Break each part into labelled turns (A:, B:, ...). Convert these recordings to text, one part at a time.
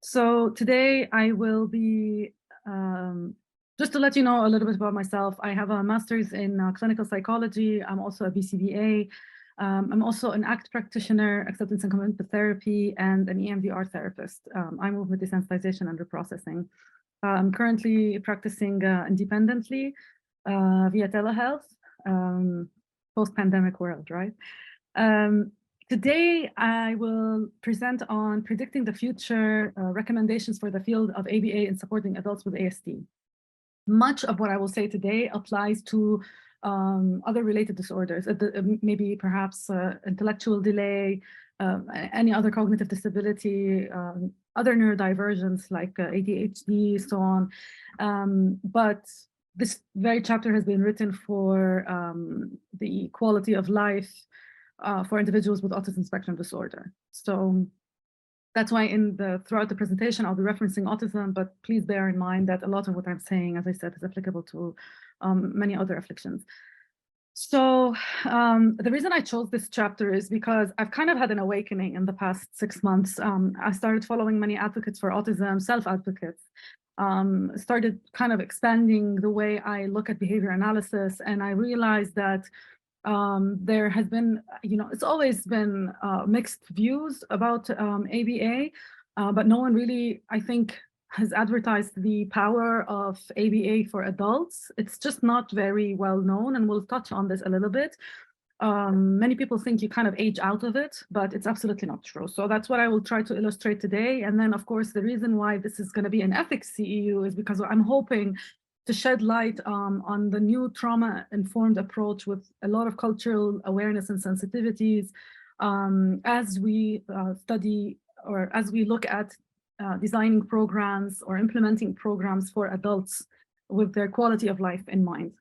A: So today I will be, just to let you know a little bit about myself, I have a master's in clinical psychology. I'm also a BCBA. I'm also an ACT practitioner, acceptance and commitment therapy, and an EMDR therapist. I move with desensitization and reprocessing. I'm currently practicing independently via telehealth, post-pandemic world, right? Today, I will present on predicting the future recommendations for the field of ABA in supporting adults with ASD. Much of what I will say today applies to other related disorders, maybe perhaps intellectual delay, any other cognitive disability, other neurodivergence like ADHD, so on. But this very chapter has been written for the quality of life for individuals with autism spectrum disorder. So that's why throughout the presentation, I'll be referencing autism, but please bear in mind that a lot of what I'm saying, as I said, is applicable to many other afflictions. So the reason I chose this chapter is because I've kind of had an awakening in the past 6 months. I started following many advocates for autism, self-advocates, started kind of expanding the way I look at behavior analysis, and I realized that there has been, it's always been mixed views about ABA, but no one really, I think, has advertised the power of ABA for adults. It's just not very well known, and we'll touch on this a little bit. Many people think you kind of age out of it, but it's absolutely not true. So that's what I will try to illustrate today. And then, of course, the reason why this is going to be an ethics CEU is because I'm hoping to shed light on the new trauma-informed approach with a lot of cultural awareness and sensitivities as we study, or as we look at designing programs or implementing programs for adults with their quality of life in mind.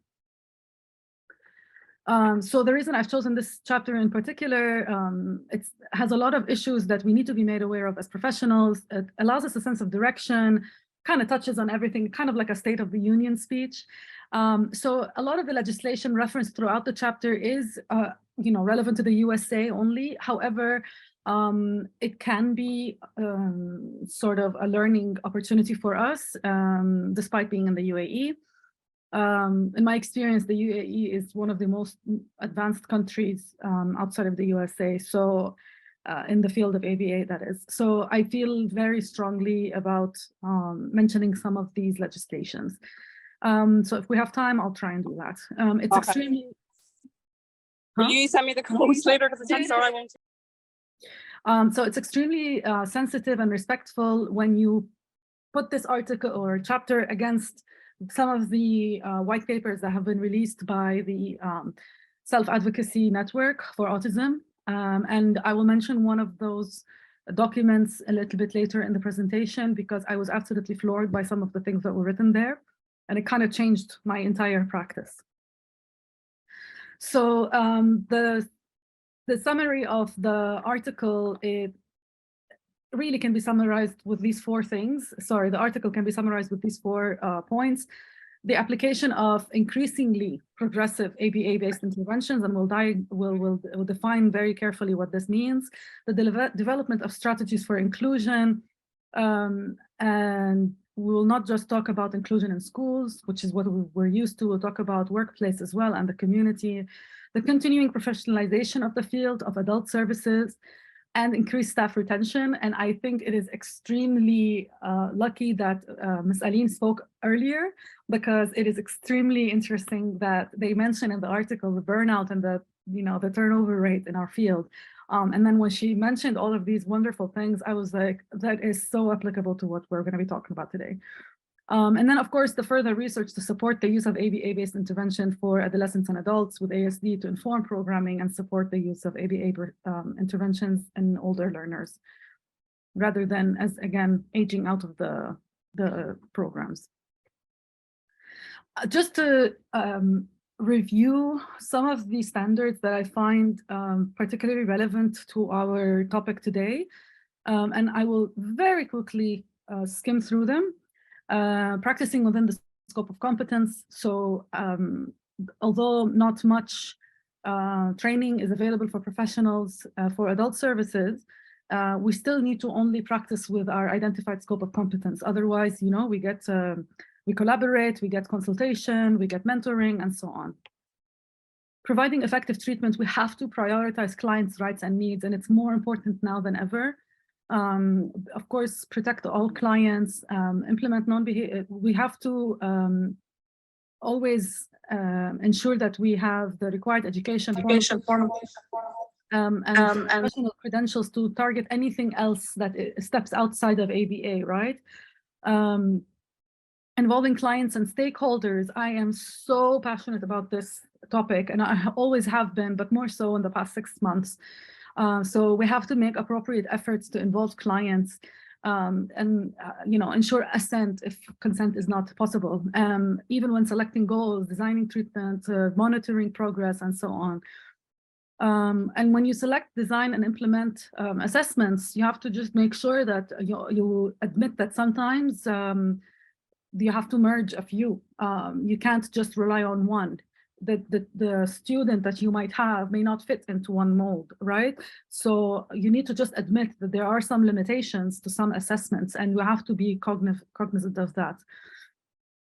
A: So the reason I've chosen this chapter in particular, it has a lot of issues that we need to be made aware of as professionals. It allows us a sense of direction, kind of touches on everything, kind of like a State of the Union speech. So a lot of the legislation referenced throughout the chapter is, relevant to the USA only. However, it can be sort of a learning opportunity for us, despite being in the UAE. In my experience, the UAE is one of the most advanced countries outside of the USA. So in the field of ABA, that is. So I feel very strongly about mentioning some of these legislations. So if we have time, I'll try and do that. It's extremely...
B: Will you send me the codes later? Because it takes so I won't.
A: So it's extremely sensitive and respectful when you put this article or chapter against some of the white papers that have been released by the Self-Advocacy Network for Autism. And I will mention one of those documents a little bit later in the presentation, because I was absolutely floored by some of the things that were written there, and it kind of changed my entire practice. So the summary of the article, it really can be summarized with these 4 things. Sorry, the article can be summarized with these 4 points. The application of increasingly progressive ABA-based interventions, and we'll define very carefully what this means. The development of strategies for inclusion, and we will not just talk about inclusion in schools, which is what we're used to. We'll talk about workplace as well and the community. The continuing professionalization of the field of adult services, and increased staff retention. And I think it is extremely lucky that Ms. Aline spoke earlier, because it is extremely interesting that they mention in the article the burnout and the turnover rate in our field. And then when she mentioned all of these wonderful things, I was like, that is so applicable to what we're going to be talking about today. And then, of course, the further research to support the use of ABA-based intervention for adolescents and adults with ASD to inform programming and support the use of ABA interventions in older learners, rather than, as again, aging out of the programs. Just to review some of the standards that I find particularly relevant to our topic today, and I will very quickly skim through them. Practicing within the scope of competence. So although not much training is available for professionals for adult services, we still need to only practice with our identified scope of competence. Otherwise, you know, we collaborate, we get consultation, we get mentoring, and so on. Providing effective treatment, we have to prioritize clients' rights and needs, and it's more important now than ever. Of course, protect all clients, implement non-behavior. We have to always ensure that we have the required education and professional credentials to target anything else that steps outside of ABA, right? Involving clients and stakeholders. I am so passionate about this topic, and I always have been, but more so in the past 6 months. So we have to make appropriate efforts to involve clients and you know, ensure assent if consent is not possible, even when selecting goals, designing treatment, monitoring progress, and so on. And when you select, design, and implement assessments, you have to just make sure that you admit that sometimes you have to merge a few. You can't just rely on one. The student that you might have may not fit into one mold, right? So you need to just admit that there are some limitations to some assessments, and we have to be cognizant of that.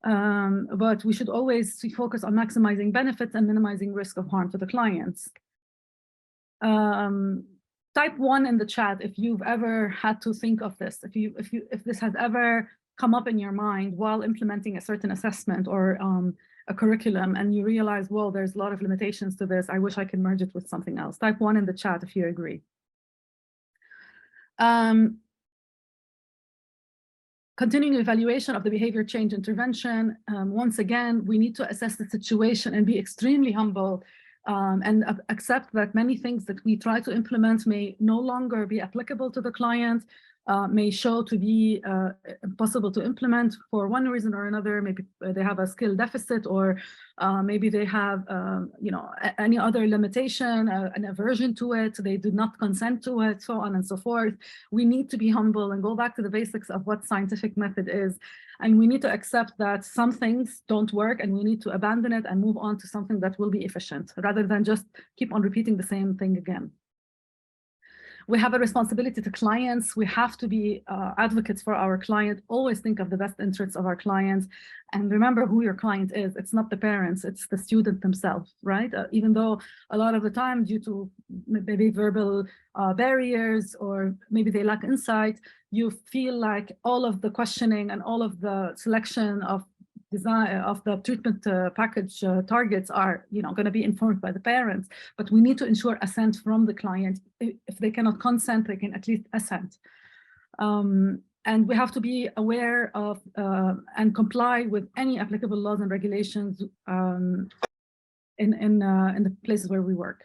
A: But we should always focus on maximizing benefits and minimizing risk of harm to the clients. Type 1 in the chat if you've ever had to think of this, if this has ever come up in your mind while implementing a certain assessment or a curriculum, and you realize, well, there's a lot of limitations to this. I wish I could merge it with something else. Type 1 in the chat if you agree. Continuing evaluation of the behavior change intervention. Once again, we need to assess the situation and be extremely humble and accept that many things that we try to implement may no longer be applicable to the client, may show to be impossible to implement for one reason or another. Maybe they have a skill deficit, or maybe they have you know, any other limitation, an aversion to it, they do not consent to it, so on and so forth. We need to be humble and go back to the basics of what scientific method is. And we need to accept that some things don't work, and we need to abandon it and move on to something that will be efficient, rather than just keep on repeating the same thing again. We have a responsibility to clients. We have to be advocates for our client. Always think of the best interests of our clients. And remember who your client is. It's not the parents, it's the student themselves, right? Even though a lot of the time, due to maybe verbal barriers, or maybe they lack insight, you feel like all of the questioning and all of the selection of design of the treatment package targets are, you know, going to be informed by the parents, but we need to ensure assent from the client. If they cannot consent, they can at least assent. And we have to be aware of and comply with any applicable laws and regulations in the places where we work.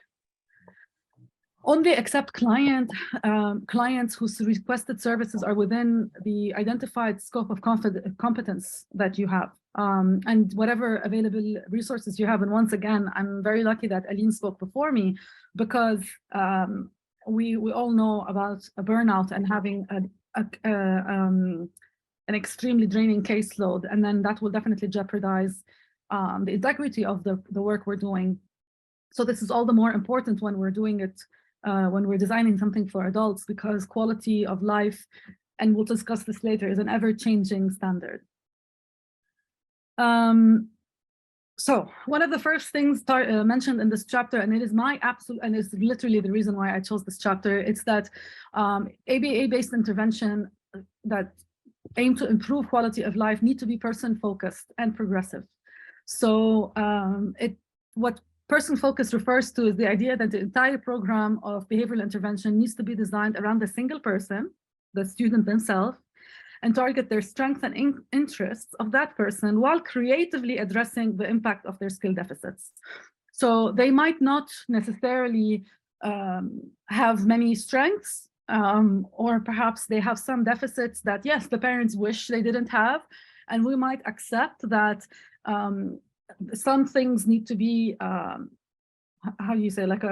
A: Only accept clients whose requested services are within the identified scope of competence that you have, and whatever available resources you have. And once again, I'm very lucky that Aline spoke before me, because we all know about a burnout and having an extremely draining caseload, and then that will definitely jeopardize the integrity of the work we're doing. So this is all the more important when we're doing it, when we're designing something for adults, because quality of life, and we'll discuss this later, is an ever-changing standard. So one of the first things mentioned in this chapter, and it is my absolute, and it's literally the reason why I chose this chapter, it's that ABA-based intervention that aim to improve quality of life need to be person-focused and progressive. So what person-focused refers to is the idea that the entire program of behavioral intervention needs to be designed around a single person, the student themselves, and target their strengths and interests of that person while creatively addressing the impact of their skill deficits. So they might not necessarily have many strengths, or perhaps they have some deficits that, yes, the parents wish they didn't have, and we might accept that some things need to be, how do you say, like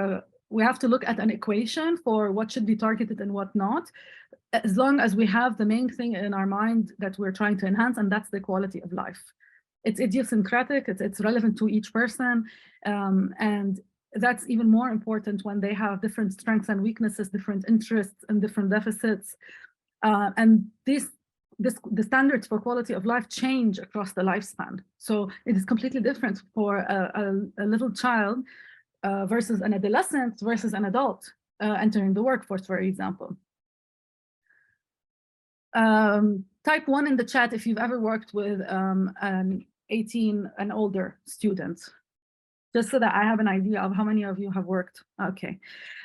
A: we have to look at an equation for what should be targeted and what not, as long as we have the main thing in our mind that we're trying to enhance, and that's the quality of life. It's idiosyncratic, it's relevant to each person, and that's even more important when they have different strengths and weaknesses, different interests and different deficits. And the standards for quality of life change across the lifespan. So it is completely different for a little child versus an adolescent versus an adult entering the workforce, for example. Type 1 in the chat if you've ever worked with an 18 and older student, just so that I have an idea of how many of you have worked. Okay.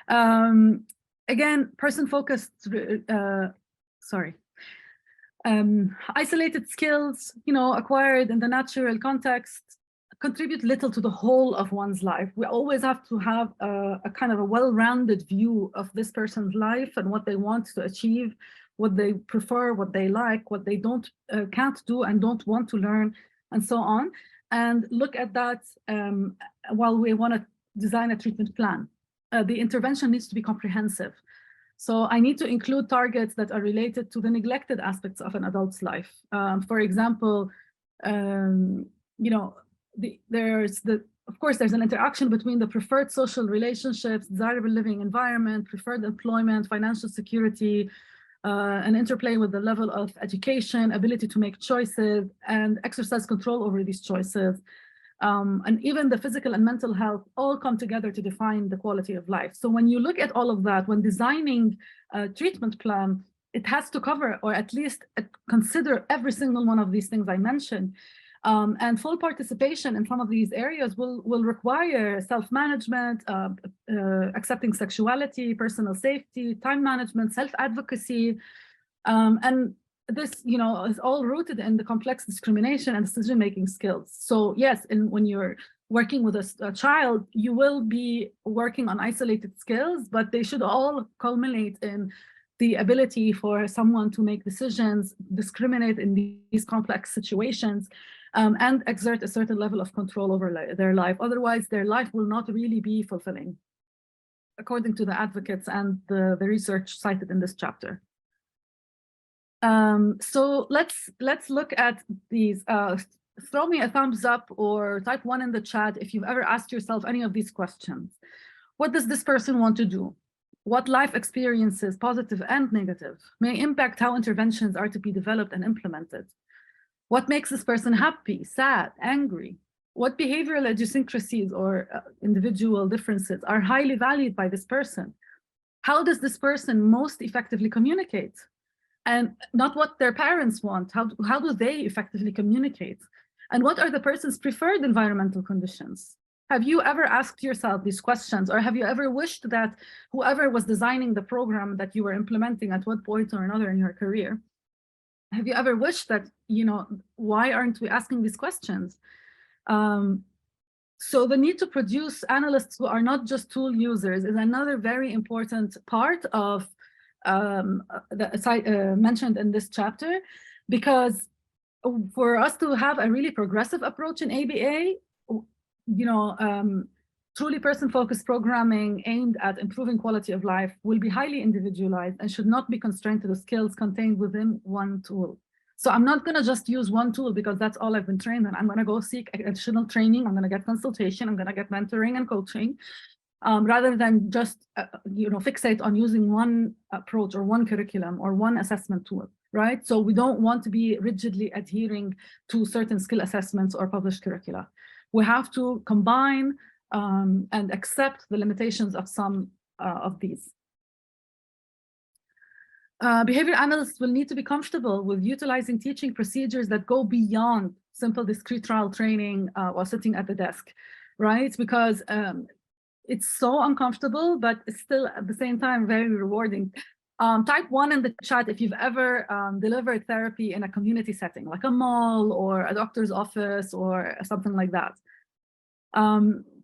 A: Again, person-focused, isolated skills, acquired in the natural context, contribute little to the whole of one's life. We always have to have a kind of a well-rounded view of this person's life and what they want to achieve, what they prefer, what they like, what they can't do and don't want to learn, and so on. And look at that while we want to design a treatment plan. The intervention needs to be comprehensive. So I need to include targets that are related to the neglected aspects of an adult's life. For example, of course, there's an interaction between the preferred social relationships, desirable living environment, preferred employment, financial security, an interplay with the level of education, ability to make choices, and exercise control over these choices. And even the physical and mental health all come together to define the quality of life. So when you look at all of that, when designing a treatment plan, it has to cover, or at least consider, every single one of these things I mentioned. And full participation in some of these areas will require self-management, accepting sexuality, personal safety, time management, self-advocacy, and this, is all rooted in the complex discrimination and decision-making skills. So yes, when you're working with a child, you will be working on isolated skills, but they should all culminate in the ability for someone to make decisions, discriminate in these complex situations, and exert a certain level of control over their life. Otherwise, their life will not really be fulfilling, according to the advocates and the research cited in this chapter. So let's look at these. Throw me a thumbs up or type 1 in the chat if you've ever asked yourself any of these questions. What does this person want to do? What life experiences, positive and negative, may impact how interventions are to be developed and implemented? What makes this person happy, sad, angry? What behavioral idiosyncrasies or individual differences are highly valued by this person? How does this person most effectively communicate? And not what their parents want, how do they effectively communicate? And what are the person's preferred environmental conditions? Have you ever asked yourself these questions, or have you ever wished that whoever was designing the program that you were implementing at one point or another in your career, have you ever wished that, why aren't we asking these questions? So the need to produce analysts who are not just tool users is another very important part of mentioned in this chapter, because for us to have a really progressive approach in ABA, truly person-focused programming aimed at improving quality of life will be highly individualized and should not be constrained to the skills contained within one tool. So I'm not going to just use one tool because that's all I've been trained in. I'm going to go seek additional training. I'm going to get consultation. I'm going to get mentoring and coaching. Rather than just fixate on using one approach or one curriculum or one assessment tool, right? So we don't want to be rigidly adhering to certain skill assessments or published curricula. We have to combine and accept the limitations of some of these. Behavior analysts will need to be comfortable with utilizing teaching procedures that go beyond simple discrete trial training while sitting at the desk, right? Because it's so uncomfortable, but it's still at the same time very rewarding. Type 1 in the chat if you've ever delivered therapy in a community setting, like a mall or a doctor's office or something like that.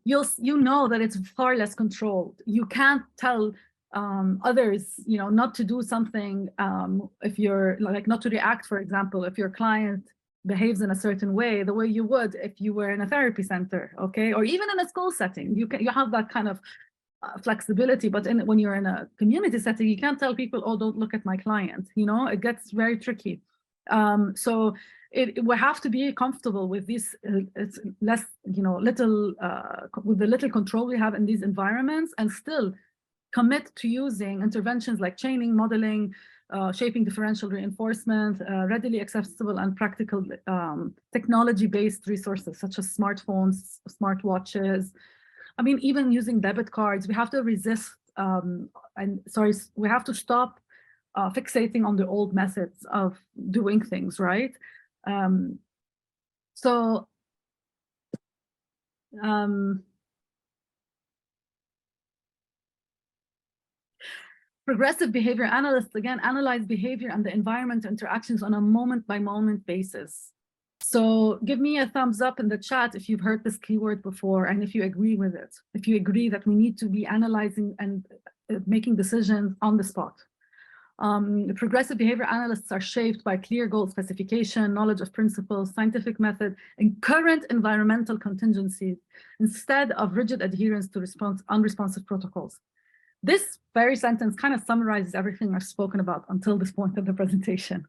A: You know that it's far less controlled. You can't tell others, not to do something if you're not to react, for example, if your client behaves in a certain way, the way you would if you were in a therapy center, okay? Or even in a school setting, you have that kind of flexibility, but when you're in a community setting, you can't tell people, oh, don't look at my client, it gets very tricky. So we have to be comfortable with these it's less, little with the little control we have in these environments, and still commit to using interventions like chaining, modeling, shaping differential reinforcement, readily accessible and practical technology-based resources such as smartphones, smartwatches. I mean, even using debit cards. We have to resist, we have to stop fixating on the old methods of doing things, right? Progressive behavior analysts, again, analyze behavior and the environment interactions on a moment-by-moment basis. So give me a thumbs up in the chat if you've heard this keyword before, and if you agree with it, if you agree that we need to be analyzing and making decisions on the spot. Progressive behavior analysts are shaped by clear goal specification, knowledge of principles, scientific method, and current environmental contingencies, instead of rigid adherence to unresponsive protocols. This very sentence kind of summarizes everything I've spoken about until this point of the presentation.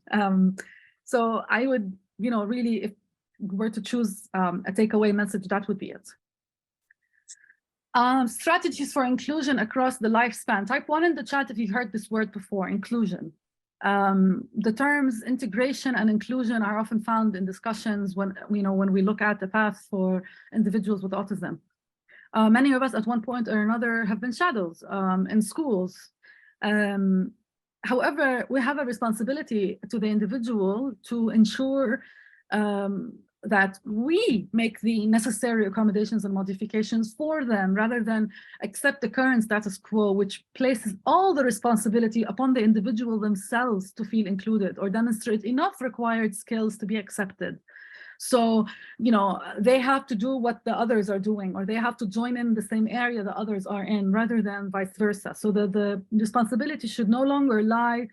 A: So I would, really, if we were to choose a takeaway message, that would be it. Strategies for inclusion across the lifespan. Type 1 in the chat if you've heard this word before, inclusion. The terms integration and inclusion are often found in discussions when we look at the paths for individuals with autism. Many of us at one point or another have been shadows in schools. However, we have a responsibility to the individual to ensure that we make the necessary accommodations and modifications for them, rather than accept the current status quo, which places all the responsibility upon the individual themselves to feel included or demonstrate enough required skills to be accepted. So, they have to do what the others are doing, or they have to join in the same area the others are in, rather than vice versa. So the responsibility should no longer lie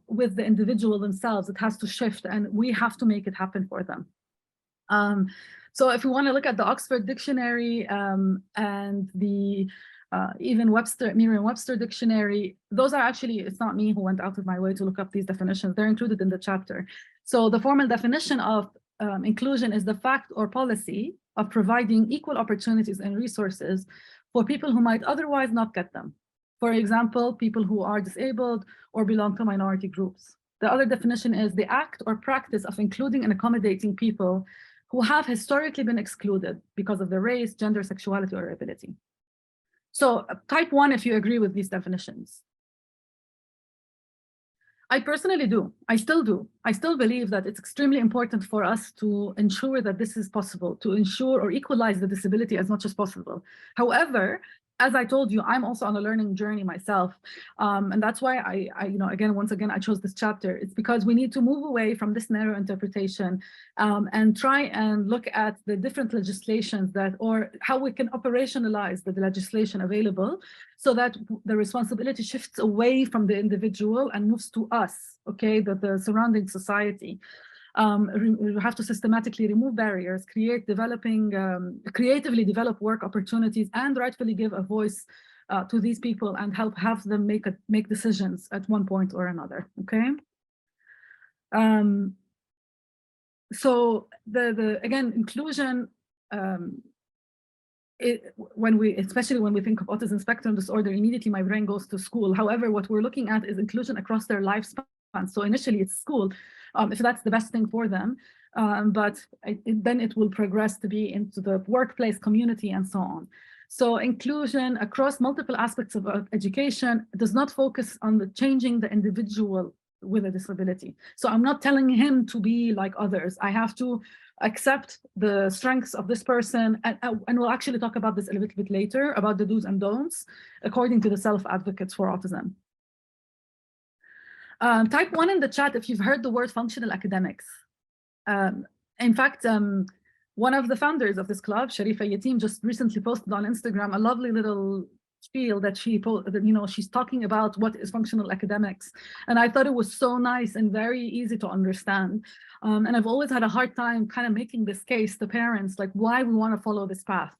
A: with the individual themselves. It has to shift, and we have to make it happen for them. So if we want to look at the Oxford Dictionary and the even Merriam-Webster Dictionary, those are actually, it's not me who went out of my way to look up these definitions. They're included in the chapter. So the formal definition of inclusion is the fact or policy of providing equal opportunities and resources for people who might otherwise not get them. For example, people who are disabled or belong to minority groups. The other definition is the act or practice of including and accommodating people who have historically been excluded because of their race, gender, sexuality, or ability. So type 1 if you agree with these definitions. I personally do. I still do. I still believe that it's extremely important for us to ensure that this is possible, to ensure or equalize the disability as much as possible. However, as I told you, I'm also on a learning journey myself. And that's why once again, I chose this chapter. It's because we need to move away from this narrow interpretation and try and look at the different legislations or how we can operationalize the legislation available, so that the responsibility shifts away from the individual and moves to us, okay, the surrounding society. We have to systematically remove barriers, creatively develop work opportunities, and rightfully give a voice to these people and have them make decisions at one point or another. Okay. So again, inclusion. Especially when we think of autism spectrum disorder, immediately my brain goes to school. However, what we're looking at is inclusion across their lifespan. So initially it's school, if that's the best thing for them, but then it will progress to be into the workplace, community, and so on. So inclusion across multiple aspects of education does not focus on changing the individual with a disability. So I'm not telling him to be like others. I have to accept the strengths of this person, and we'll actually talk about this a little bit later, about the do's and don'ts, according to the self-advocates for autism. Type 1 in the chat if you've heard the word functional academics. In fact, one of the founders of this club, Sharifa Yatim, just recently posted on Instagram a lovely little spiel that she's talking about what is functional academics. And I thought it was so nice and very easy to understand. And I've always had a hard time kind of making this case to parents, like why we want to follow this path.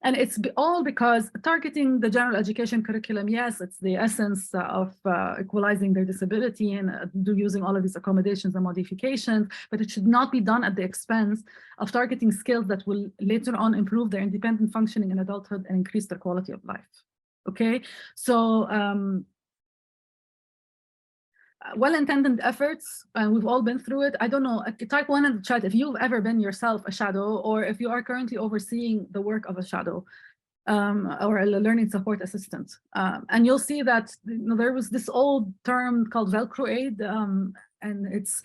A: And it's all because targeting the general education curriculum, yes, it's the essence of equalizing their disability and using all of these accommodations and modifications, but it should not be done at the expense of targeting skills that will later on improve their independent functioning in adulthood and increase their quality of life. Okay, so well-intended efforts, and we've all been through it. I don't know, type 1 in the chat if you've ever been yourself a shadow, or if you are currently overseeing the work of a shadow or a learning support assistant. And you'll see that there was this old term called Velcro aid, and it's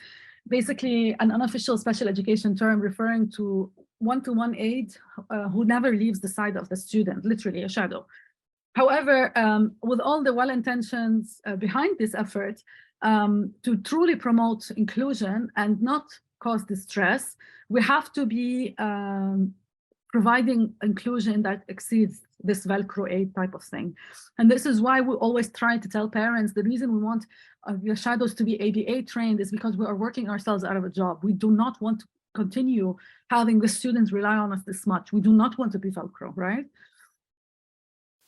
A: basically an unofficial special education term referring to one-to-one aid who never leaves the side of the student, literally a shadow. However, with all the well-intentions behind this effort, to truly promote inclusion and not cause distress, we have to be providing inclusion that exceeds this Velcro aid type of thing. And this is why we always try to tell parents the reason we want the shadows to be ABA trained is because we are working ourselves out of a job. We do not want to continue having the students rely on us this much. We do not want to be Velcro, right?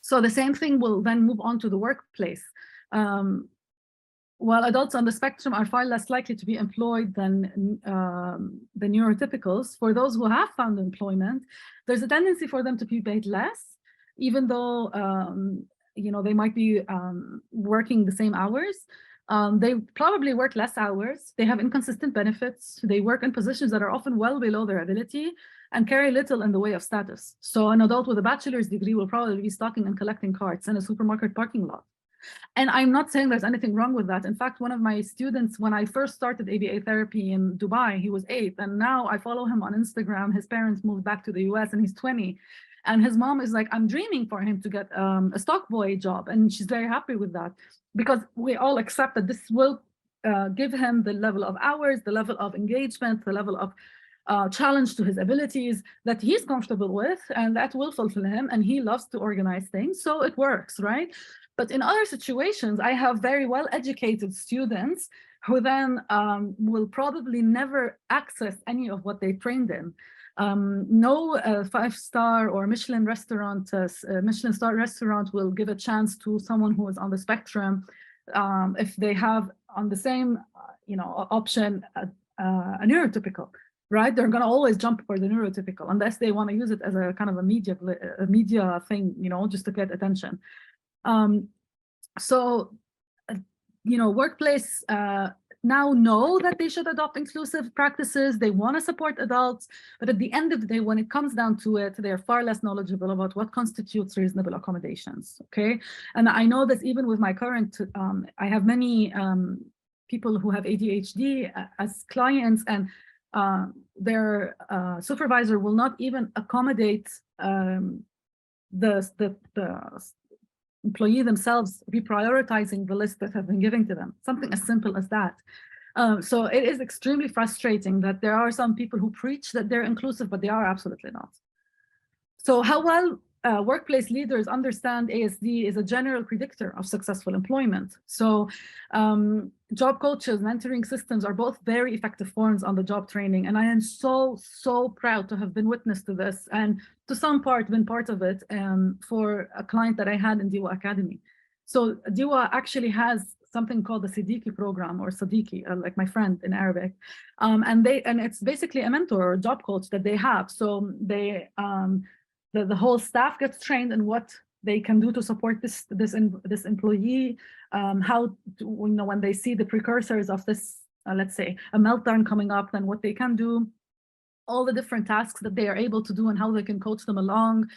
A: So the same thing will then move on to the workplace. While adults on the spectrum are far less likely to be employed than the neurotypicals, for those who have found employment, there's a tendency for them to be paid less, even though they might be working the same hours. They probably work less hours. They have inconsistent benefits. They work in positions that are often well below their ability and carry little in the way of status. So an adult with a bachelor's degree will probably be stocking and collecting carts in a supermarket parking lot. And I'm not saying there's anything wrong with that. In fact, one of my students, when I first started ABA therapy in Dubai, he was 8, and now I follow him on Instagram. His parents moved back to the US and he's 20. And his mom is like, I'm dreaming for him to get a stock boy job. And she's very happy with that because we all accept that this will give him the level of hours, the level of engagement, the level of challenge to his abilities that he's comfortable with, and that will fulfill him. And he loves to organize things, so it works, right? But in other situations, I have very well-educated students who then will probably never access any of what they trained in. No 5-star or Michelin restaurant, Michelin star restaurant will give a chance to someone who is on the spectrum if they have on the same option a neurotypical, right? They're going to always jump for the neurotypical unless they want to use it as a kind of a media thing, just to get attention. Workplace now know that they should adopt inclusive practices. They want to support adults, but at the end of the day, when it comes down to it, they're far less knowledgeable about what constitutes reasonable accommodations, okay? And I know that even with my current, I have many people who have ADHD as clients, and their supervisor will not even accommodate the employee themselves reprioritizing the list that have been given to them, something as simple as that. So it is extremely frustrating that there are some people who preach that they're inclusive, but they are absolutely not. So how well workplace leaders understand ASD is a general predictor of successful employment. So job coaches, mentoring systems are both very effective forms on the job training. And I am so proud to have been witness to this and to some part been part of it for a client that I had in DIWA Academy. So DIWA actually has something called the Siddiqui program, or Sadiqi, like my friend in Arabic. And it's basically a mentor or job coach that they have. So they the whole staff gets trained in what they can do to support this employee, how to, when they see the precursors of this, let's say, a meltdown coming up, then what they can do, all the different tasks that they are able to do and how they can coach them along.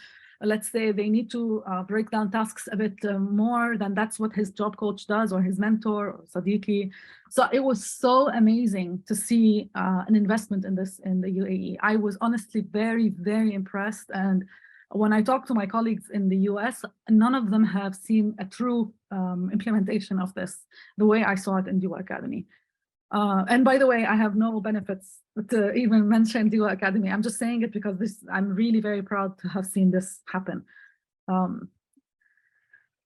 A: Let's say they need to break down tasks a bit more, then that's what his job coach does, or his mentor, or Sadiqi. So it was so amazing to see an investment in this in the UAE. I was honestly very impressed. And when I talk to my colleagues in the US, none of them have seen a true implementation of this the way I saw it in DIWA Academy. And by the way, I have no benefits to even mention DIWA Academy. I'm just saying it because I'm really very proud to have seen this happen.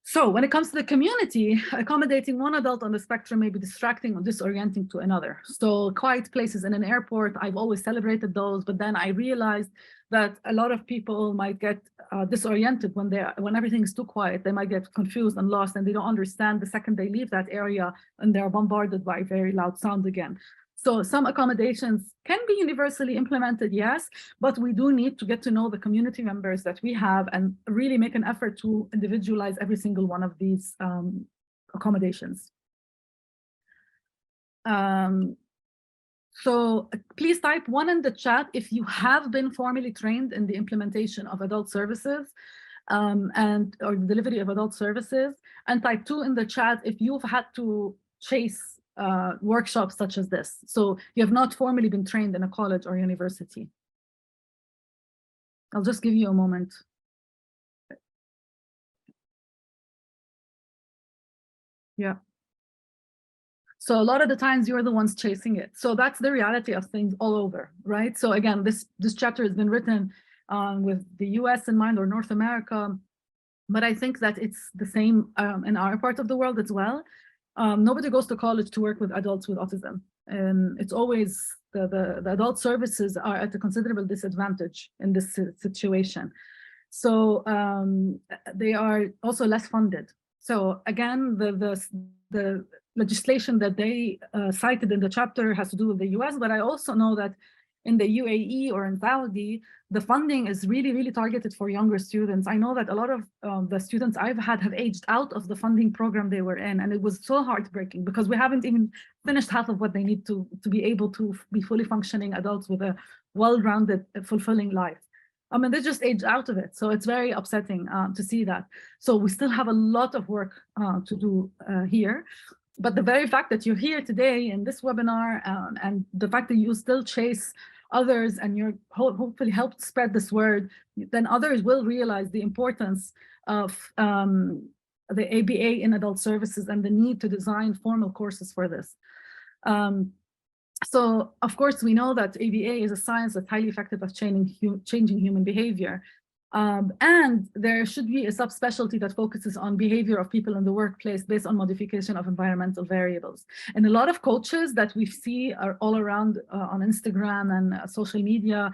A: So when it comes to the community, accommodating one adult on the spectrum may be distracting or disorienting to another. So quiet places in an airport, I've always celebrated those, but then I realized that a lot of people might get disoriented when everything is too quiet. They might get confused and lost, and they don't understand the second they leave that area and they're bombarded by very loud sound again. So some accommodations can be universally implemented, yes, but we do need to get to know the community members that we have and really make an effort to individualize every single one of these accommodations. So please type 1 in the chat if you have been formally trained in the implementation of adult services or the delivery of adult services, and type 2 in the chat if you've had to chase workshops such as this. So you have not formally been trained in a college or university. I'll just give you a moment. Yeah. So a lot of the times you're the ones chasing it. So that's the reality of things all over, right? So again, this chapter has been written with the US in mind, or North America, but I think that it's the same in our part of the world as well. Nobody goes to college to work with adults with autism. And it's always the adult services are at a considerable disadvantage in this situation. So they are also less funded. So again, the legislation that they cited in the chapter has to do with the US, but I also know that in the UAE or in Saudi, the funding is really, really targeted for younger students. I know that a lot of the students I've had have aged out of the funding program they were in, and it was so heartbreaking because we haven't even finished half of what they need to be able to be fully functioning adults with a well-rounded, fulfilling life. I mean, they just aged out of it. So it's very upsetting to see that. So we still have a lot of work to do here. But the very fact that you're here today in this webinar and the fact that you still chase others and you're hopefully helped spread this word, then others will realize the importance of the ABA in adult services and the need to design formal courses for this. So, of course, we know that ABA is a science that's highly effective at changing human behavior. And there should be a subspecialty that focuses on behavior of people in the workplace based on modification of environmental variables. And a lot of coaches that we see are all around on Instagram and social media,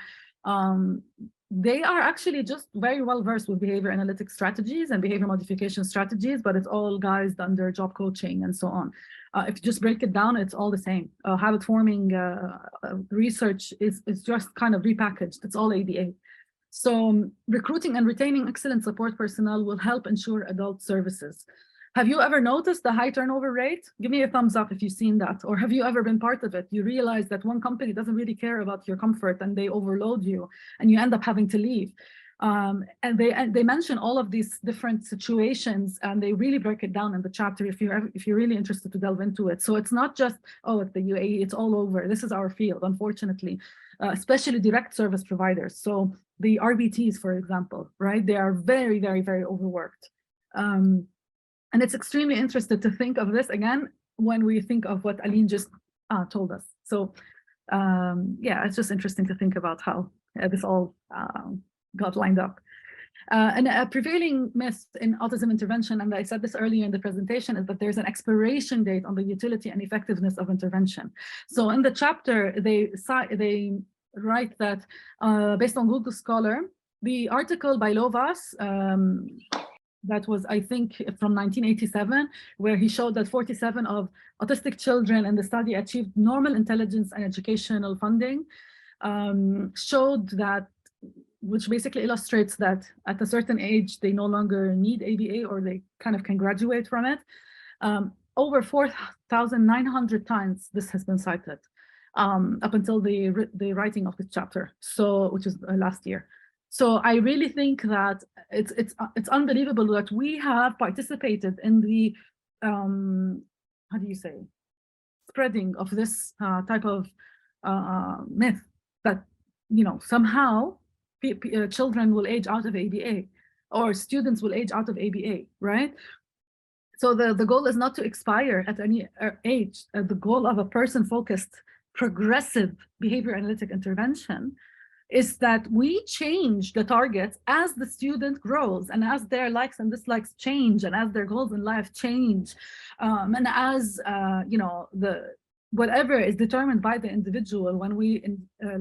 A: they are actually just very well versed with behavior analytic strategies and behavior modification strategies, but it's all guised under job coaching and so on. If you just break it down, it's all the same. Habit forming research is just kind of repackaged. It's all ABA. So recruiting and retaining excellent support personnel will help ensure adult services. Have you ever noticed the high turnover rate? Give me a thumbs up if you've seen that. Or have you ever been part of it? You realize that one company doesn't really care about your comfort and they overload you and you end up having to leave. And they mention all of these different situations and they really break it down in the chapter if you're really interested to delve into it. So it's not just, oh, it's the UAE, it's all over. This is our field, unfortunately, especially direct service providers. So the RBTs, for example, right? They are very, very, very overworked. And it's extremely interesting to think of this again when we think of what Aline just told us. So yeah, it's just interesting to think about how this all got lined up. And a prevailing myth in autism intervention, and I said this earlier in the presentation, is that there's an expiration date on the utility and effectiveness of intervention. So in the chapter, they write that based on Google Scholar, the article by Lovas, that was, I think, from 1987, where he showed that 47 of autistic children in the study achieved normal intelligence and educational funding, showed that, which basically illustrates that at a certain age, they no longer need ABA or they kind of can graduate from it. Over 4,900 times this has been cited up until the writing of this chapter, so which is last year. So I really think that it's unbelievable that we have participated in the how do you say, spreading of this type of myth that, you know, somehow children will age out of ABA or students will age out of ABA, right? So the goal is not to expire at any age. The goal of a person-focused, progressive behavior analytic intervention is that we change the targets as the student grows and as their likes and dislikes change and as their goals in life change, and as whatever is determined by the individual when we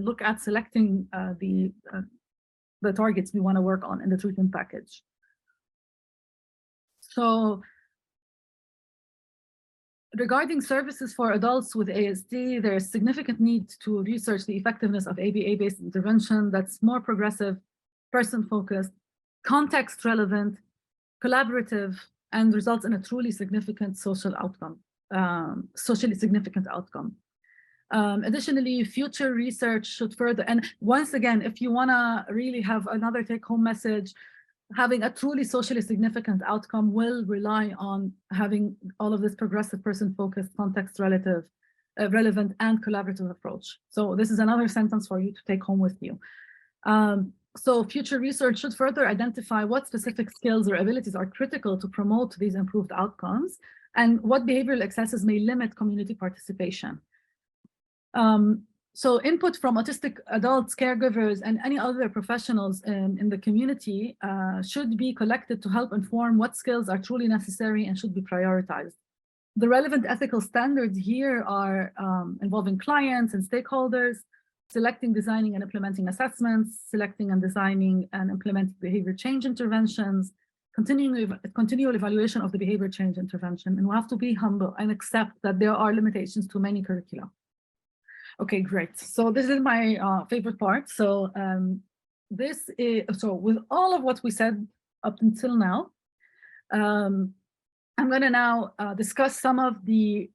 A: look at selecting the targets we want to work on in the treatment package. So regarding services for adults with ASD, there is significant need to research the effectiveness of ABA-based intervention that's more progressive, person-focused, context-relevant, collaborative, and results in a truly significant social outcome, socially significant outcome. Additionally, future research should further, and once again, if you want to really have another take-home message, having a truly socially significant outcome will rely on having all of this progressive, person-focused, context-relevant, and collaborative approach. So this is another sentence for you to take home with you. So future research should further identify what specific skills or abilities are critical to promote these improved outcomes and what behavioral excesses may limit community participation. So input from autistic adults, caregivers, and any other professionals in the community should be collected to help inform what skills are truly necessary and should be prioritized. The relevant ethical standards here are involving clients and stakeholders, selecting, designing, and implementing assessments, selecting and designing and implementing behavior change interventions, continual evaluation of the behavior change intervention, and we have to be humble and accept that there are limitations to many curricula. Okay, great. So this is my favorite part. So with all of what we said up until now, I'm going to now discuss some of the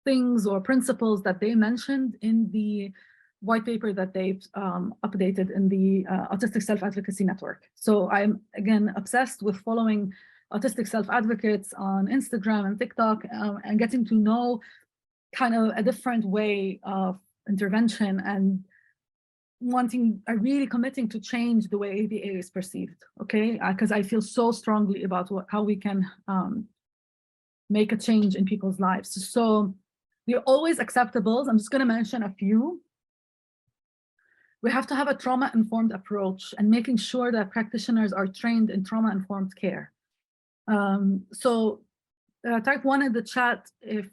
A: things or principles that they mentioned in the white paper that they've updated in the Autistic Self-Advocacy Network. So I'm, again, obsessed with following autistic self-advocates on Instagram and TikTok and getting to know kind of a different way of intervention and really committing to change the way ABA is perceived, okay? Because I feel so strongly about how we can make a change in people's lives. So they're always acceptables. I'm just gonna mention a few. We have to have a trauma-informed approach and making sure that practitioners are trained in trauma-informed care. Type 1 in the chat if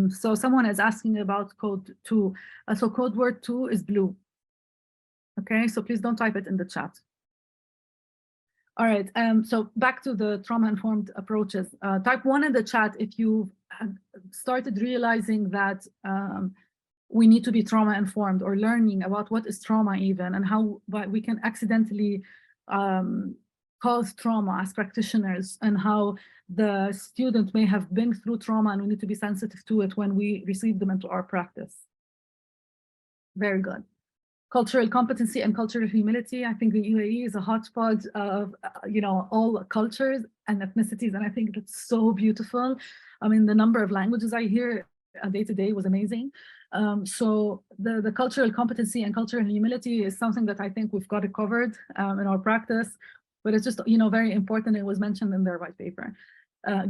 A: so someone is asking about code 2. So code word 2 is blue. Okay, so please don't type it in the chat. All right, so back to the trauma-informed approaches. Type 1 in the chat if you started realizing that we need to be trauma-informed or learning about what is trauma even and how we can accidentally cause trauma as practitioners and how the student may have been through trauma and we need to be sensitive to it when we receive them into our practice. Very good. Cultural competency and cultural humility. I think the UAE is a hotspot of all cultures and ethnicities, and I think that's so beautiful. I mean, the number of languages I hear day to day was amazing. So the cultural competency and cultural humility is something that I think we've got it covered in our practice, but it's just very important. It was mentioned in their white paper.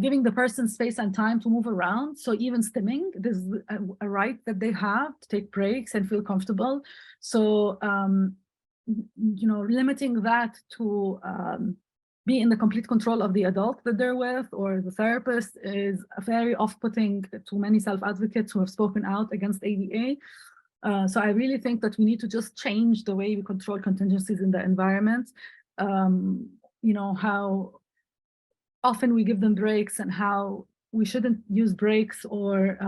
A: Giving the person space and time to move around. So even stimming, this is a right that they have to take breaks and feel comfortable. So, limiting that to be in the complete control of the adult that they're with or the therapist is very off-putting to many self-advocates who have spoken out against ABA. So I really think that we need to just change the way we control contingencies in the environment. How often we give them breaks and how we shouldn't use breaks or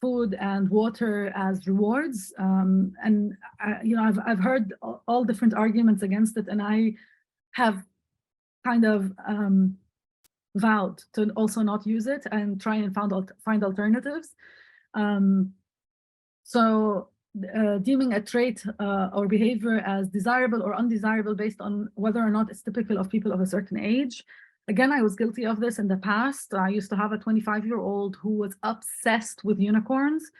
A: food and water as rewards. I've heard all different arguments against it, and I have kind of vowed to also not use it and try and find alternatives. Deeming a trait or behavior as desirable or undesirable based on whether or not it's typical of people of a certain age. Again, I was guilty of this in the past. I used to have a 25-year-old who was obsessed with unicorns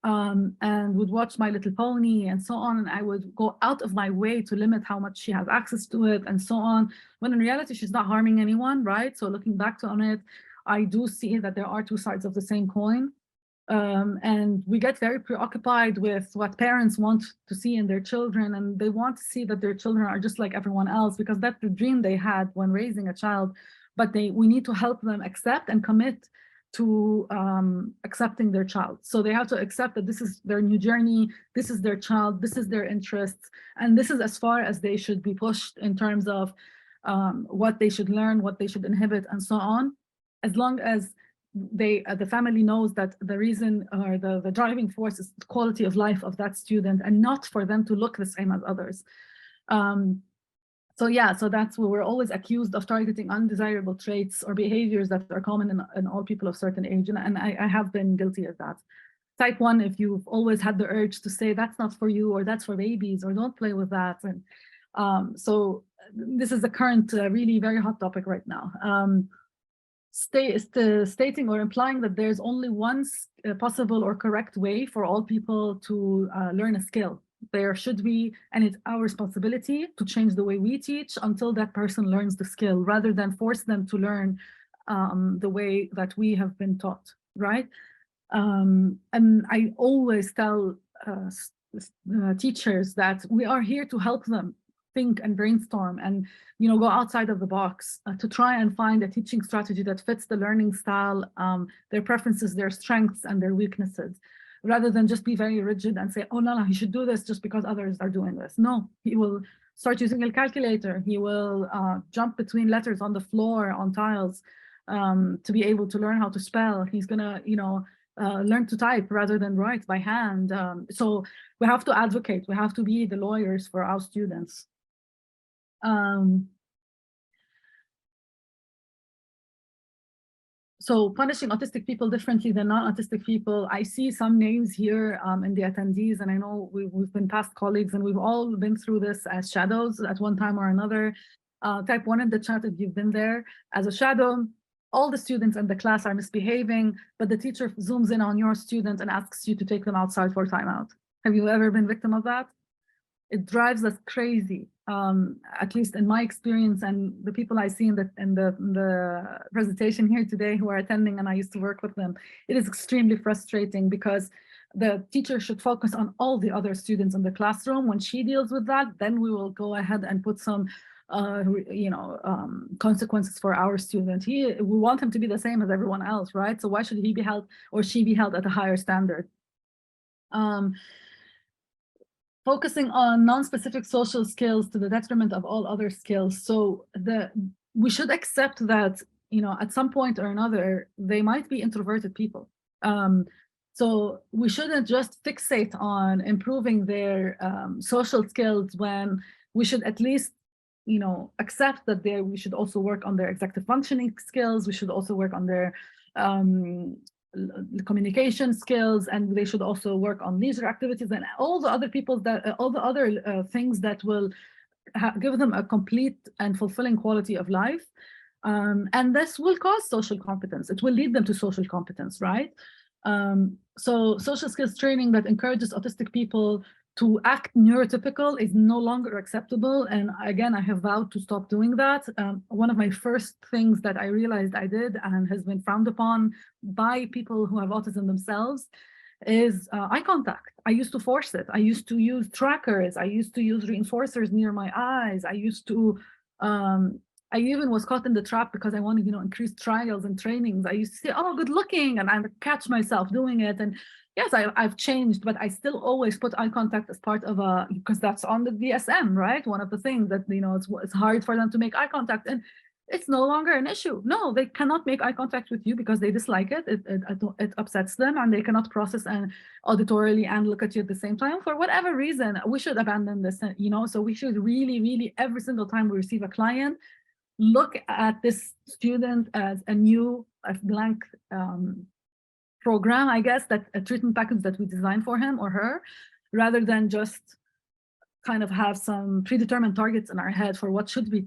A: and would watch My Little Pony and so on. And I would go out of my way to limit how much she has access to it and so on, when in reality, she's not harming anyone, right? So looking back on it, I do see that there are two sides of the same coin. And we get very preoccupied with what parents want to see in their children, and they want to see that their children are just like everyone else, because that's the dream they had when raising a child. But we need to help them accept and commit to accepting their child. So they have to accept that this is their new journey, this is their child, this is their interests, and this is as far as they should be pushed in terms of what they should learn, what they should inhibit, and so on, as long as the family knows that the reason or the driving force is the quality of life of that student, and not for them to look the same as others. So yeah, so that's where we're always accused of targeting undesirable traits or behaviors that are common in all people of certain age, and I have been guilty of that. Type 1, if you've always had the urge to say that's not for you, or that's for babies, or don't play with that. And so this is the current really very hot topic right now. Stating or implying that there's only one possible or correct way for all people to learn a skill. There should be, and it's our responsibility to change the way we teach until that person learns the skill, rather than force them to learn the way that we have been taught, right? And I always tell teachers that we are here to help them think and brainstorm and go outside of the box to try and find a teaching strategy that fits the learning style, their preferences, their strengths, and their weaknesses, rather than just be very rigid and say, oh, no, he should do this just because others are doing this. No, he will start using a calculator. He will jump between letters on the floor, on tiles, to be able to learn how to spell. He's gonna, learn to type rather than write by hand. So we have to advocate. We have to be the lawyers for our students. So punishing autistic people differently than non-autistic people. I see some names here in the attendees, and I know we've been past colleagues, and we've all been through this as shadows at one time or another. Type 1 in the chat if you've been there. As a shadow, all the students in the class are misbehaving, but the teacher zooms in on your student and asks you to take them outside for timeout. Have you ever been victim of that? It drives us crazy, at least in my experience, and the people I see in the presentation here today who are attending, and I used to work with them. It is extremely frustrating because the teacher should focus on all the other students in the classroom. When she deals with that, then we will go ahead and put some consequences for our student. We want him to be the same as everyone else, right? So why should he be held or she be held at a higher standard? Focusing on non-specific social skills to the detriment of all other skills. So we should accept that, at some point or another, they might be introverted people. So we shouldn't just fixate on improving their social skills, when we should at least, accept that we should also work on their executive functioning skills. We should also work on their communication skills, and they should also work on leisure activities and all the other things that will give them a complete and fulfilling quality of life. And this will cause social competence. It will lead them to social competence, right? So social skills training that encourages autistic people to act neurotypical is no longer acceptable. And again, I have vowed to stop doing that. One of my first things that I realized I did, and has been frowned upon by people who have autism themselves, is eye contact. I used to force it. I used to use trackers. I used to use reinforcers near my eyes. I used to, I even was caught in the trap because I wanted, increased trials and trainings. I used to say, oh, good looking, and I catch myself doing it. And yes, I've changed, but I still always put eye contact as part of because that's on the DSM, right? One of the things that, it's hard for them to make eye contact, and it's no longer an issue. No, they cannot make eye contact with you because they dislike it. It upsets them, and they cannot process and auditorily and look at you at the same time. For whatever reason, we should abandon this, so we should really, really, every single time we receive a client, look at this student as a blank program, I guess, that a treatment package that we designed for him or her, rather than just kind of have some predetermined targets in our head for what should be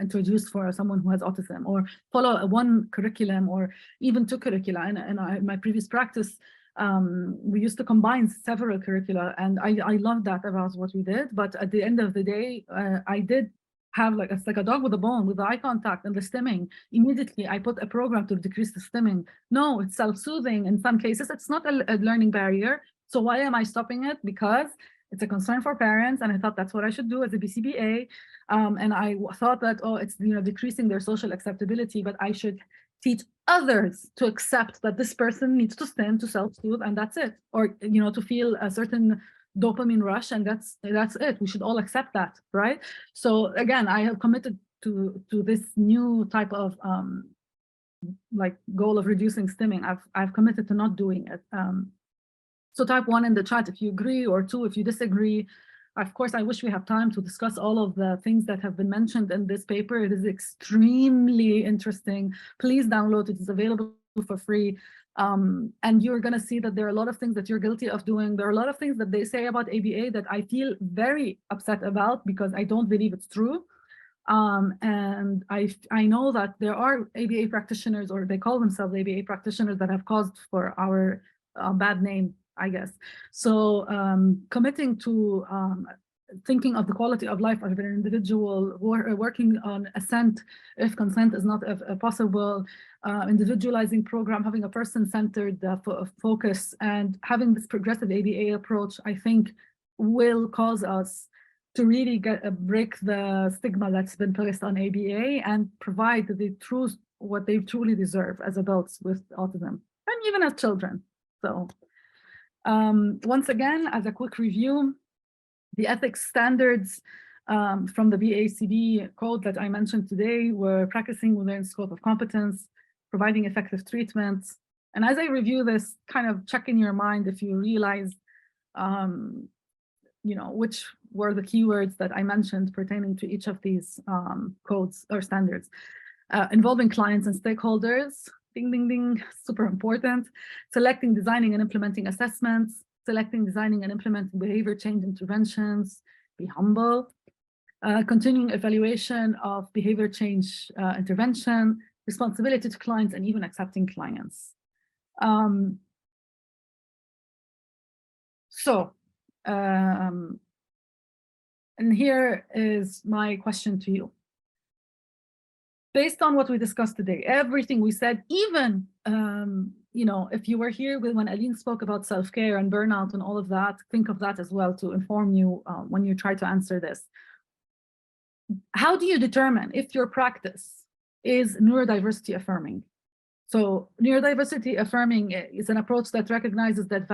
A: introduced for someone who has autism, or follow one curriculum or even two curricula. In my previous practice, we used to combine several curricula, and I loved that about what we did. But at the end of the day, I did have like, it's like a dog with a bone, with the eye contact and the stimming. Immediately, I put a program to decrease the stimming. No, it's self-soothing. In some cases, it's not a learning barrier. So why am I stopping it? Because it's a concern for parents, and I thought that's what I should do as a BCBA. And I thought that, oh, it's, you know, decreasing their social acceptability, but I should teach others to accept that this person needs to stand to self-soothe, and that's it. Or, you know, to feel a certain dopamine rush, and that's it. We should all accept that, right? So again, I have committed to this new type of like goal of reducing stimming. I've committed to not doing it. So type 1 in the chat if you agree, or 2 if you disagree. Of course, I wish we have time to discuss all of the things that have been mentioned in this paper. It is extremely interesting. Please download it. It's available for free. And you're going to see that there are a lot of things that you're guilty of doing. There are a lot of things that they say about ABA that I feel very upset about because I don't believe it's true. And I know that there are ABA practitioners, or they call themselves ABA practitioners, that have caused for our bad name, I guess. So committing to thinking of the quality of life of an individual, working on assent if consent is not possible, individualizing program, having a person-centered focus, and having this progressive ABA approach, I think will cause us to really break the stigma that's been placed on ABA and provide what they truly deserve as adults with autism, and even as children. So once again, as a quick review, the ethics standards from the BACB code that I mentioned today were practicing within scope of competence, providing effective treatments. And as I review this, kind of check in your mind if you realize, you know, which were the keywords that I mentioned pertaining to each of these codes or standards. Involving clients and stakeholders, ding, ding, ding, super important. Selecting, designing, and implementing assessments. Selecting, designing, and implementing behavior change interventions. Be humble. Continuing evaluation of behavior change intervention. Responsibility to clients, and even accepting clients. And here is my question to you. Based on what we discussed today, everything we said, even, you know, if you were here when Aline spoke about self-care and burnout and all of that, think of that as well to inform you when you try to answer this. How do you determine if your practice is neurodiversity affirming? So neurodiversity affirming is an approach that recognizes that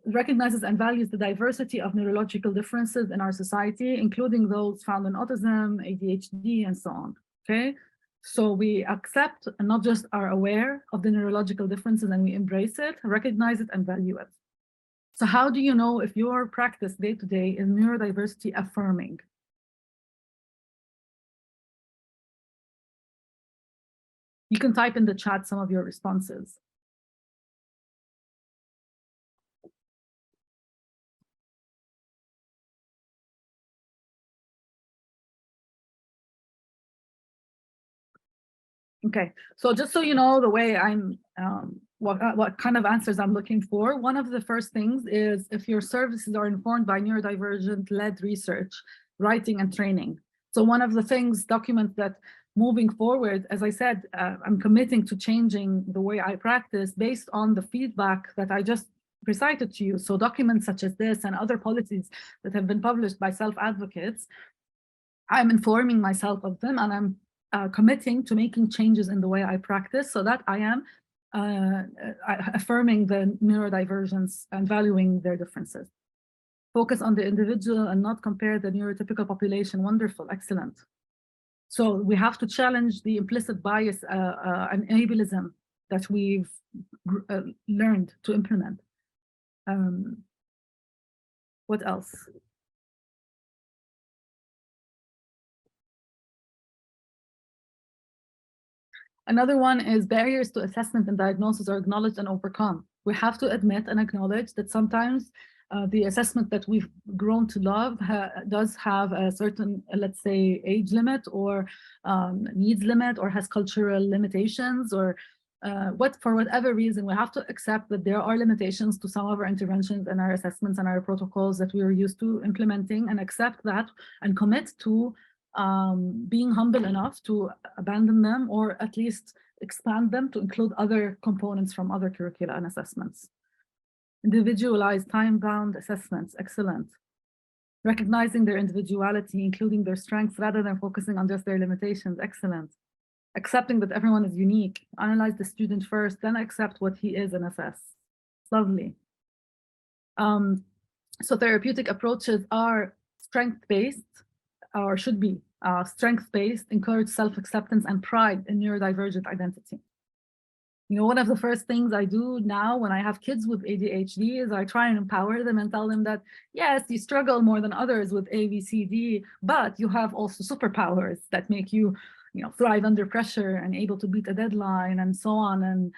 A: recognizes and values the diversity of neurological differences in our society, including those found in autism, ADHD, and so on, okay? So we accept and not just are aware of the neurological differences, and we embrace it, recognize it, and value it. So how do you know if your practice day-to-day is neurodiversity affirming? You can type in the chat some of your responses. Okay, so just so you know the way I'm, what kind of answers I'm looking for, one of the first things is if your services are informed by neurodivergent-led research, writing, and training. So one of the things, documents that moving forward, as I said, I'm committing to changing the way I practice based on the feedback that I just recited to you. So documents such as this and other policies that have been published by self-advocates, I'm informing myself of them, and I'm committing to making changes in the way I practice so that I am affirming the neurodivergence and valuing their differences. Focus on the individual and not compare the neurotypical population. Wonderful, excellent. So we have to challenge the implicit bias and ableism that we've learned to implement. What else? Another one is barriers to assessment and diagnosis are acknowledged and overcome. We have to admit and acknowledge that sometimes the assessment that we've grown to love does have a certain, let's say, age limit or needs limit, or has cultural limitations, or for whatever reason, we have to accept that there are limitations to some of our interventions and our assessments and our protocols that we are used to implementing, and accept that and commit to being humble enough to abandon them, or at least expand them to include other components from other curricula and assessments. Individualized time-bound assessments, excellent. Recognizing their individuality, including their strengths rather than focusing on just their limitations, excellent. Accepting that everyone is unique, analyze the student first, then accept what he is and assess. Lovely. So therapeutic approaches are strength-based, or should be strength-based, encourage self-acceptance and pride in neurodivergent identity. You know, one of the first things I do now when I have kids with ADHD is I try and empower them and tell them that, yes, you struggle more than others with A, B, C, D, but you have also superpowers that make you, you know, thrive under pressure and able to beat a deadline and so on, and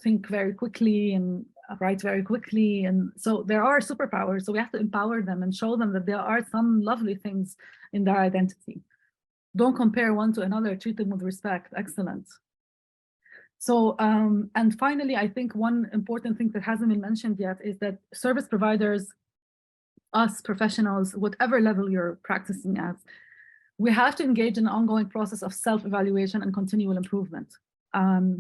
A: think very quickly and write very quickly. And so there are superpowers, so we have to empower them and show them that there are some lovely things in their identity. Don't compare one to another, treat them with respect, excellent. So, and finally, I think one important thing that hasn't been mentioned yet is that service providers, us professionals, whatever level you're practicing at, we have to engage in an ongoing process of self-evaluation and continual improvement.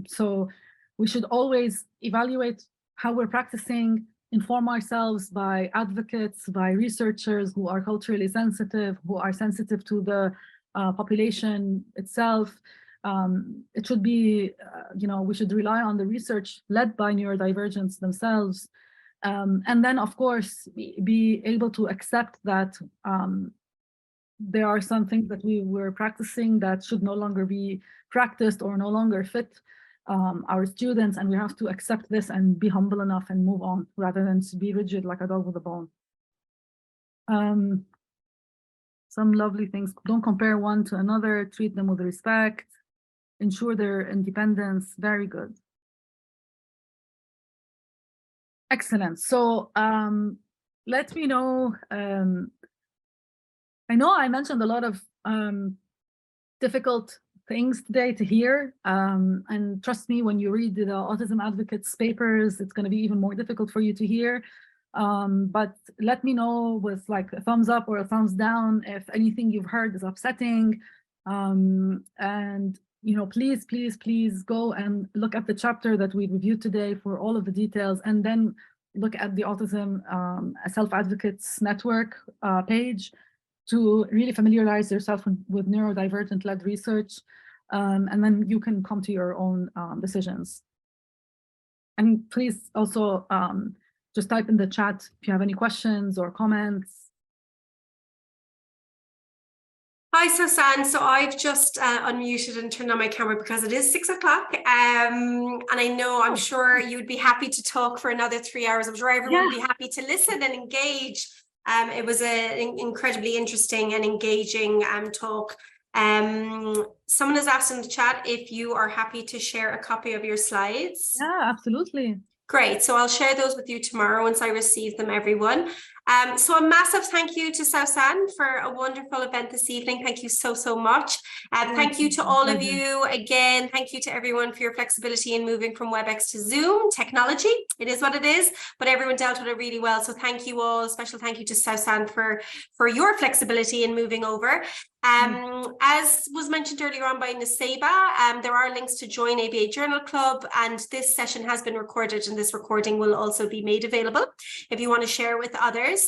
A: So we should always evaluate how we're practicing, inform ourselves by advocates, by researchers who are culturally sensitive, who are sensitive to the population itself. It should be, you know, we should rely on the research led by neurodivergents themselves. And then, of course, be able to accept that there are some things that we were practicing that should no longer be practiced or no longer fit our students, and we have to accept this and be humble enough and move on rather than to be rigid like a dog with a bone. Some lovely things. Don't compare one to another, treat them with respect, ensure their independence. Very good. Excellent. So let me know. I know I mentioned a lot of difficult things today to hear, and trust me, when you read the autism advocates papers, it's going to be even more difficult for you to hear. But let me know with like a thumbs up or a thumbs down if anything you've heard is upsetting. And you know, please, please, please go and look at the chapter that we reviewed today for all of the details, and then look at the Autism Self-Advocates Network page to really familiarize yourself with neurodivergent-led research, and then you can come to your own decisions. And please also just type in the chat if you have any questions or comments.
C: Hi, Sousan. So I've just unmuted and turned on my camera because it is 6 o'clock. And I know, I'm sure you'd be happy to talk for another 3 hours. I'm sure everyone would be happy to listen and engage. It was an incredibly interesting and engaging talk. Someone has asked in the chat if you are happy to share a copy of your slides.
A: Yeah, absolutely.
C: Great. So I'll share those with you tomorrow once I receive them, everyone. So a massive thank you to Sousan for a wonderful event this evening. Thank you so, so much. Thank you to all of you. Again, thank you to everyone for your flexibility in moving from WebEx to Zoom. Technology, it is what it is, but everyone dealt with it really well. So thank you all. Special thank you to Sousan for your flexibility in moving over. As was mentioned earlier on by Naseba, there are links to join ABA Journal Club, and this session has been recorded, and this recording will also be made available if you want to share with others.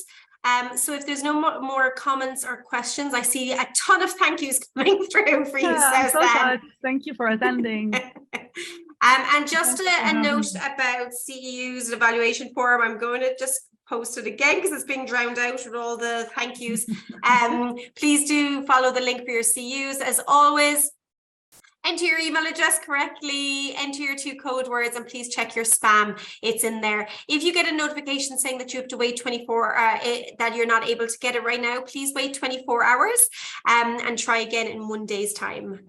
C: So if there's no more comments or questions, I see a ton of thank yous coming through for you, Sousan.
A: Thank you for attending.
C: And just a note about CEUs and evaluation forum, I'm going to just post it again because it's being drowned out with all the thank yous. Please do follow the link for your CEUs. As always, enter your email address correctly, enter your 2 code words, and please check your spam. It's in there. If you get a notification saying that you have to wait 24, that you're not able to get it right now, please wait 24 hours and try again in 1 day's time.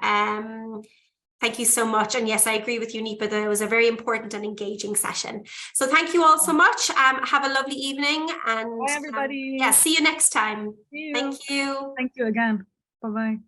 C: Thank you so much. And yes, I agree with you, Nipa, that it was a very important and engaging session. So thank you all so much. Have a lovely evening. And
A: bye, everybody.
C: See you next time.
A: See you.
C: Thank you.
A: Thank you again. Bye-bye.